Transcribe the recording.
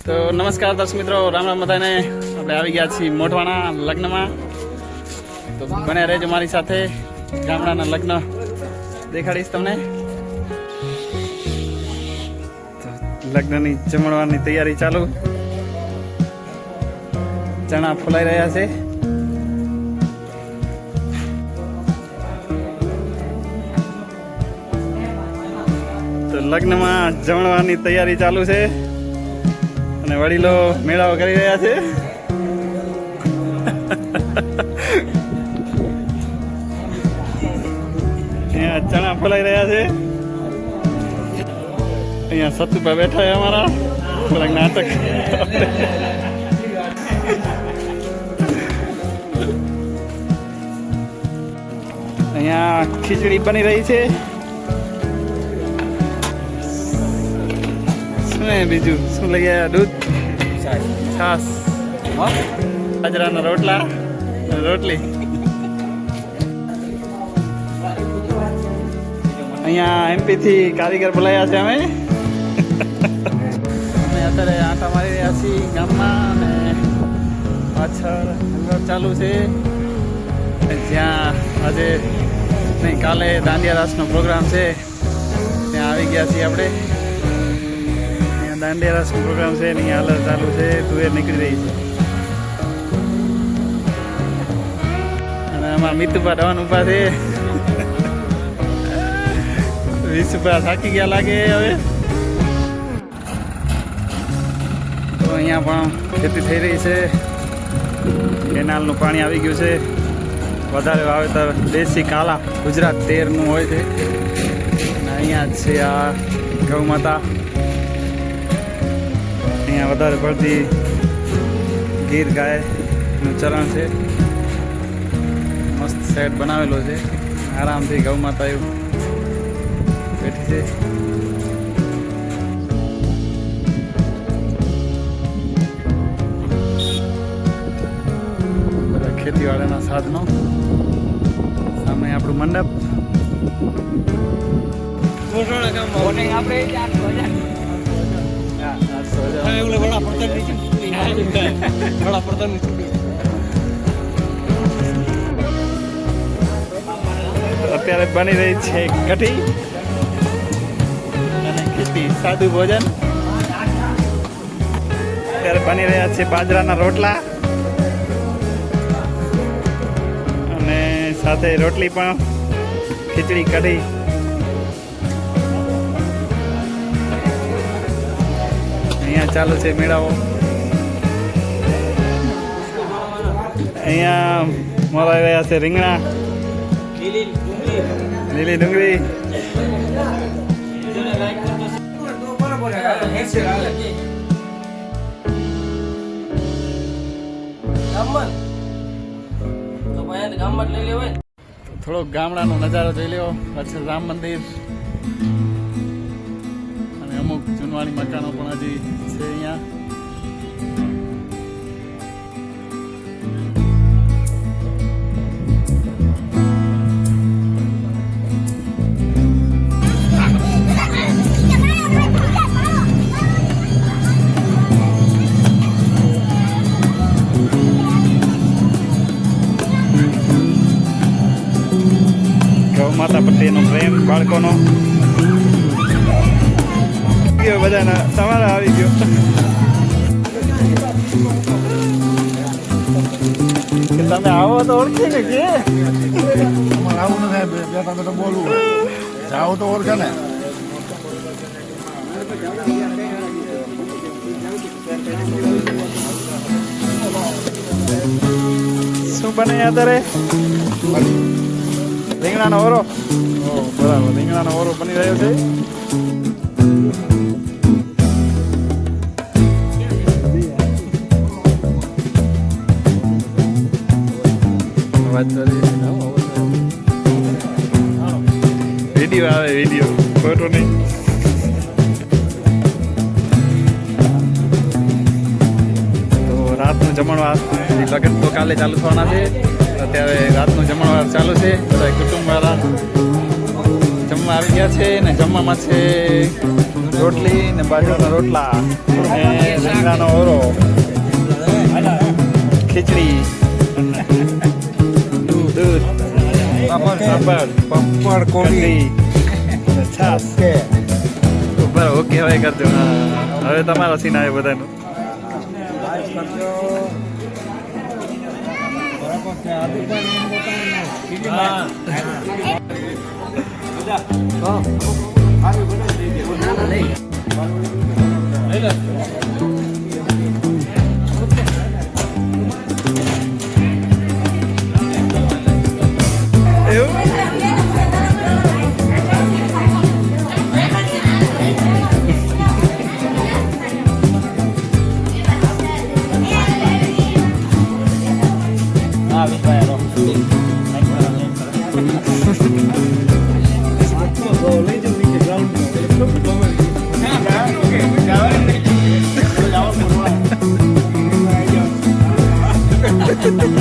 તો નમસ્કાર દર્શક મિત્રો, રામ રામ બધાને. આપણે આવી ગયા છીએ મોઢવાણા લગ્નમાં. તો બને રહેજો મારી સાથે, ગામડાના લગ્ન દેખાડીશ તમને. લગ્નની જમણવાની તૈયારી ચાલુ, ચણા ફોલાઈ રહ્યા છે. તો લગ્નમાં જમણવાની તૈયારી ચાલુ છે અને વડીલો મેળાઓ કરી રહ્યા છે. અહીંયા ચણા ફોલાઈ રહ્યા છે. અહીંયા સતુભા બેઠા છે અમારા, થોડાક નાટક. અહીંયા ખીચડી બની રહી છે. શું બીજું શું લઈ આવ્યા? દૂધ, છાસ, બાજરાના રોટલા, રોટલી. અહીંયા એમપી થી કારીગર બોલાયા છે. અમે અત્યારે આંટા મારી રહ્યા છીએ ગામમાં, અને પાછળ ચાલુ છે જ્યાં આજે નહીં કાલે દાંડિયા રાસનો પ્રોગ્રામ છે. ત્યાં આવી ગયા છીએ આપણે. દાંડિયા રાસનો પ્રોગ્રામ છે, એની હાલત ચાલુ છે, તુવેર નીકળી રહી છે. અને અમારા મિતુભા ડવાન ઉભા છે. વિશુભા થાકી ગયા લાગે હવે. તો અહીંયા પણ ખેતી થઈ રહી છે. કેનાલનું પાણી આવી ગયું છે. વધારે વાવેતર દેશી કાલા ગુજરાત 13નું હોય છે. અને અહીંયા જ છે આ ગૌ માતા. અહીંયા વધારે પડતી ગીર ગાયનું ચરણ છે. મસ્ત સેટ બનાવેલો છે. આરામથી ગૌ માતા એવું બેઠી છે. બધા ખેતીવાડીના સાધનો. સામે આપણું મંડપ. અત્યારે બની રહી છે કઢી અને ખીચડી, સાદું ભોજન. અત્યારે બની રહ્યા છે બાજરાના રોટલા અને સાથે રોટલી પણ, ખીચડી, કઢી. અહીંયા ચાલુ છે મેળાઓ. અહીંયા મોરાઈ રહ્યા છે રીંગણા, લીલી ડુંગળી. થોડોક ગામડાનો નજારો જોઈ લ્યો. પાછળ રામ મંદિર અને અમુક જૂનવાણી મકાનો પણ હજી છે અહીંયા. માતા પ્રત્યેનો પ્રેમ બાળકોનો બધાના સવારે આવી ગયો. તમે આવો તો ઓળખે ને કે આવું નથી. બેઠા બેઠા બોલવું, જાઓ તો ઓળખે ને. શું બને અત્યારે? રીંગણાનો ઓરો. બરાબર, રીંગણાનો ઓરો બની રહ્યો છે. વિડીયો આવે, વિડીયો, ફોટો નહીં. તો રાતનું જમણવાર, લગ્ન તો કાલે ચાલુ થવાના છે. અત્યારે રાતનું જમણવાર ચાલુ છે. બધા કુટુંબવાળા જમવા આવી ગયા છે. ને જમવામાં છે રોટલી ને બાજરાના રોટલા ને રીંગણાનો ઓરો, ખીચડી, દૂધ, પાપડ, પપડ કોળી કઢી, છાશ. કે બરાબર, ઓકે હવે કરજો. હા, હવે તમારો સીન આવે બધાનું. એવું ગ્રાઉન્ડ